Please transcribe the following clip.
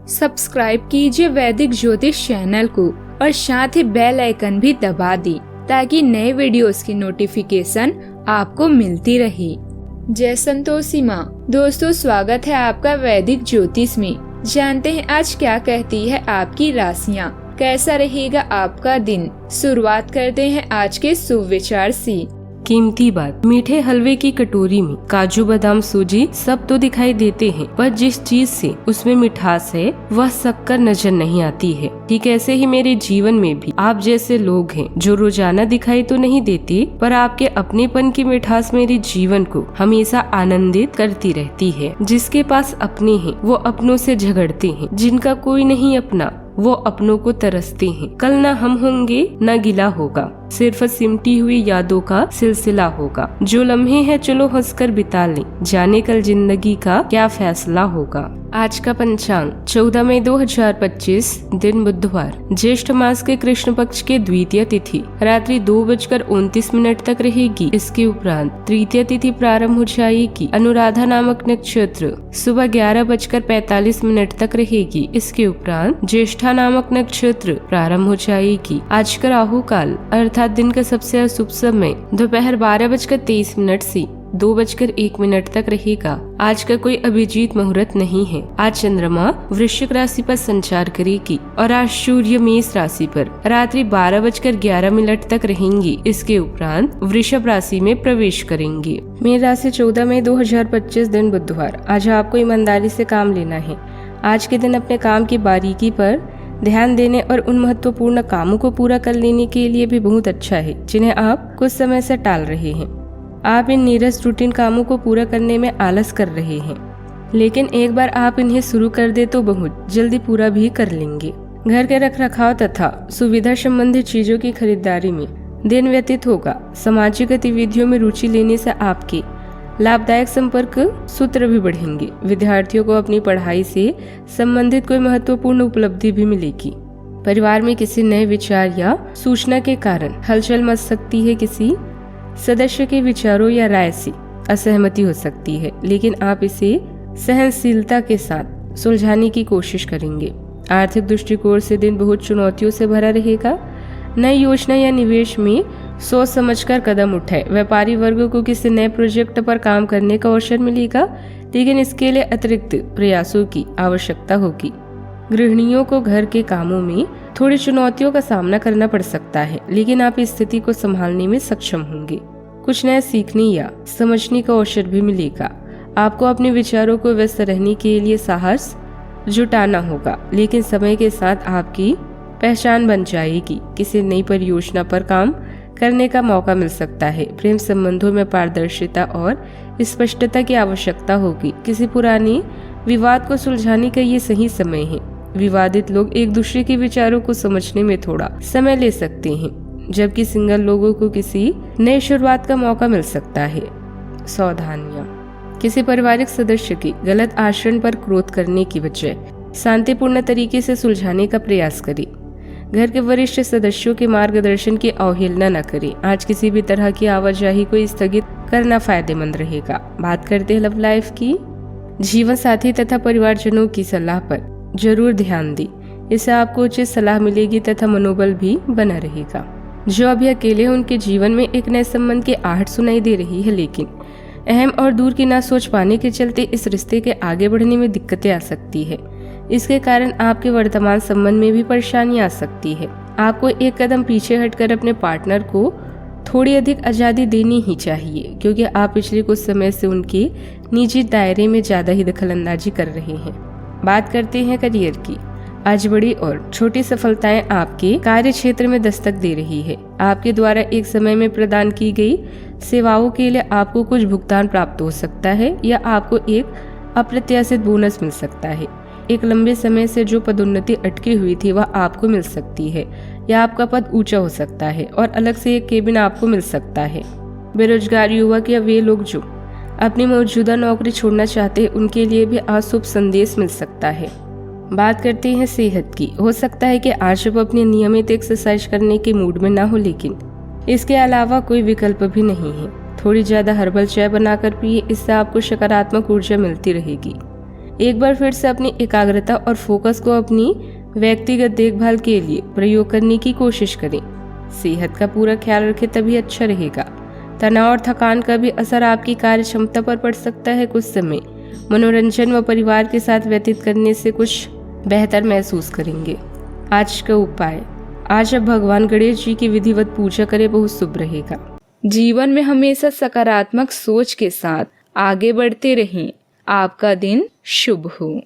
Subscribe कीजिए वैदिक ज्योतिष चैनल को और साथ ही बेल आइकन भी दबा दी ताकि नए वीडियोस की नोटिफिकेशन आपको मिलती रहे। जय संतोषी माँ। दोस्तों, स्वागत है आपका वैदिक ज्योतिष में। जानते हैं आज क्या कहती है आपकी राशियाँ, कैसा रहेगा आपका दिन। शुरुआत करते हैं आज के शुभ विचार से। कीमती बात, मीठे हलवे की कटोरी में काजू बादाम सूजी सब तो दिखाई देते हैं, पर जिस चीज से उसमें मिठास है वह शक्कर नजर नहीं आती है। ठीक ऐसे ही मेरे जीवन में भी आप जैसे लोग हैं जो रोजाना दिखाई तो नहीं देते, पर आपके अपनेपन की मिठास मेरे जीवन को हमेशा आनंदित करती रहती है। जिसके पास अपने हैं वो अपनों से झगड़ते हैं, जिनका कोई नहीं अपना वो अपनों को तरसते हैं। कल न हम होंगे न गिला होगा, सिर्फ सिमटी हुई यादों का सिलसिला होगा। जो लम्हे हैं चलो हंसकर बिता लें, जाने कल जिंदगी का क्या फैसला होगा। आज का पंचांग 14 मई 2025 दिन बुधवार, ज्येष्ठ मास के कृष्ण पक्ष के द्वितीय तिथि रात्रि 2:29 तक रहेगी। इसके उपरांत तृतीय तिथि प्रारंभ हो जाएगी। अनुराधा नामक नक्षत्र सुबह 11:45 तक रहेगी। इसके उपरांत ज्येष्ठा नामक नक्षत्र प्रारंभ हो जाएगी। आज का राहु काल अर्थात दिन का सबसे अशुभ समय दोपहर 12:23 से 2:01 तक रहेगा। आज का कोई अभिजीत मुहूर्त नहीं है। आज चंद्रमा वृश्चिक राशि पर संचार करेगी और आज सूर्य मेष राशि पर रात्रि 12:11 तक रहेंगी। इसके उपरांत वृषभ राशि में प्रवेश करेंगे। मेष राशि 14 मई 2025 दिन बुधवार। आज आपको ईमानदारी से काम लेना है। आज के दिन अपने काम की बारीकी पर ध्यान देने और उन महत्वपूर्ण कामों को पूरा कर लेने के लिए भी बहुत अच्छा है जिन्हें आप कुछ समय से टाल रहे हैं। आप इन नीरस रूटीन कामों को पूरा करने में आलस कर रहे हैं, लेकिन एक बार आप इन्हें शुरू कर दे तो बहुत जल्दी पूरा भी कर लेंगे। घर के रखरखाव तथा सुविधा संबंधित चीजों की खरीदारी में दिन व्यतीत होगा। सामाजिक गतिविधियों में रुचि लेने से आपके लाभदायक संपर्क सूत्र भी बढ़ेंगे। विद्यार्थियों को अपनी पढ़ाई से संबंधित कोई महत्वपूर्ण उपलब्धि भी मिलेगी। परिवार में किसी नए विचार या सूचना के कारण हलचल मच सकती है। किसी सदस्य के विचारों या राय से असहमति हो सकती है, लेकिन आप इसे सहनशीलता के साथ सुलझाने की कोशिश करेंगे। आर्थिक दृष्टिकोण से दिन बहुत चुनौतियों से भरा रहेगा। नई योजना या निवेश में सोच समझकर कदम उठाए। व्यापारी वर्ग को किसी नए प्रोजेक्ट पर काम करने का अवसर मिलेगा, लेकिन इसके लिए अतिरिक्त प्रयासों की आवश्यकता होगी। गृहिणियों को घर के कामों में थोड़ी चुनौतियों का सामना करना पड़ सकता है, लेकिन आप इस स्थिति को संभालने में सक्षम होंगे। कुछ नया सीखने या समझने का अवसर भी मिलेगा। आपको अपने विचारों को व्यस्त रहने के लिए साहस जुटाना होगा, लेकिन समय के साथ आपकी पहचान बन जाएगी। किसी नई परियोजना पर काम करने का मौका मिल सकता है। प्रेम संबंधों में पारदर्शिता और स्पष्टता की आवश्यकता होगी। किसी पुराने विवाद को सुलझाने का ये सही समय है। विवादित लोग एक दूसरे के विचारों को समझने में थोड़ा समय ले सकते हैं, जबकि सिंगल लोगों को किसी नई शुरुआत का मौका मिल सकता है। सावधानियां, किसी पारिवारिक सदस्य की गलत आचरण पर क्रोध करने की बजाय शांतिपूर्ण तरीके से सुलझाने का प्रयास करें। घर के वरिष्ठ सदस्यों के मार्गदर्शन की अवहेलना न करें। आज किसी भी तरह की आवाजाही को स्थगित करना फायदेमंद रहेगा। बात करते हैं लव लाइफ की। जीवन साथी तथा परिवारजनों की सलाह पर जरूर ध्यान दें। इससे आपको उचित सलाह मिलेगी तथा मनोबल भी बना रहेगा। जो अभी अकेले हैं उनके जीवन में एक नए संबंध की आहट सुनाई दे रही है, लेकिन अहम और दूर की ना सोच पाने के चलते इस रिश्ते के आगे बढ़ने में दिक्कतें आ सकती है। इसके कारण आपके वर्तमान संबंध में भी परेशानी आ सकती है। आपको एक कदम पीछे हटकर अपने पार्टनर को थोड़ी अधिक आज़ादी देनी ही चाहिए, क्योंकि आप पिछले कुछ समय से उनके निजी दायरे में ज्यादा ही दखलंदाजी कर रहे हैं। बात करते हैं करियर की। आज बड़ी और छोटी सफलताएं आपके कार्य क्षेत्र में दस्तक दे रही है। आपके द्वारा एक समय में प्रदान की गई सेवाओं के लिए आपको कुछ भुगतान प्राप्त हो सकता है या आपको एक अप्रत्याशित बोनस मिल सकता है। एक लंबे समय से जो पदोन्नति अटकी हुई थी वह आपको मिल सकती है या आपका पद ऊंचा हो सकता है और अलग से एक केबिन आपको मिल सकता है। बेरोजगार युवक या वे लोग जो अपनी मौजूदा नौकरी छोड़ना चाहते हैं उनके लिए भी आज शुभ संदेश मिल सकता है। बात करते हैं सेहत की। हो सकता है कि आज आप अपनी नियमित एक्सरसाइज करने के मूड में ना हो, लेकिन इसके अलावा कोई विकल्प भी नहीं है। थोड़ी ज्यादा हर्बल चाय बनाकर पिए, इससे आपको सकारात्मक ऊर्जा मिलती रहेगी। एक बार फिर से अपनी एकाग्रता और फोकस को अपनी व्यक्तिगत देखभाल के लिए प्रयोग करने की कोशिश करें। सेहत का पूरा ख्याल रखें, तभी अच्छा रहेगा। तनाव और थकान का भी असर आपकी कार्य क्षमता पर पड़ सकता है। कुछ समय मनोरंजन व परिवार के साथ व्यतीत करने से कुछ बेहतर महसूस करेंगे। आज का उपाय, आज आप भगवान गणेश जी की विधिवत पूजा करें, बहुत शुभ रहेगा। जीवन में हमेशा सकारात्मक सोच के साथ आगे बढ़ते रहें। आपका दिन शुभ हो।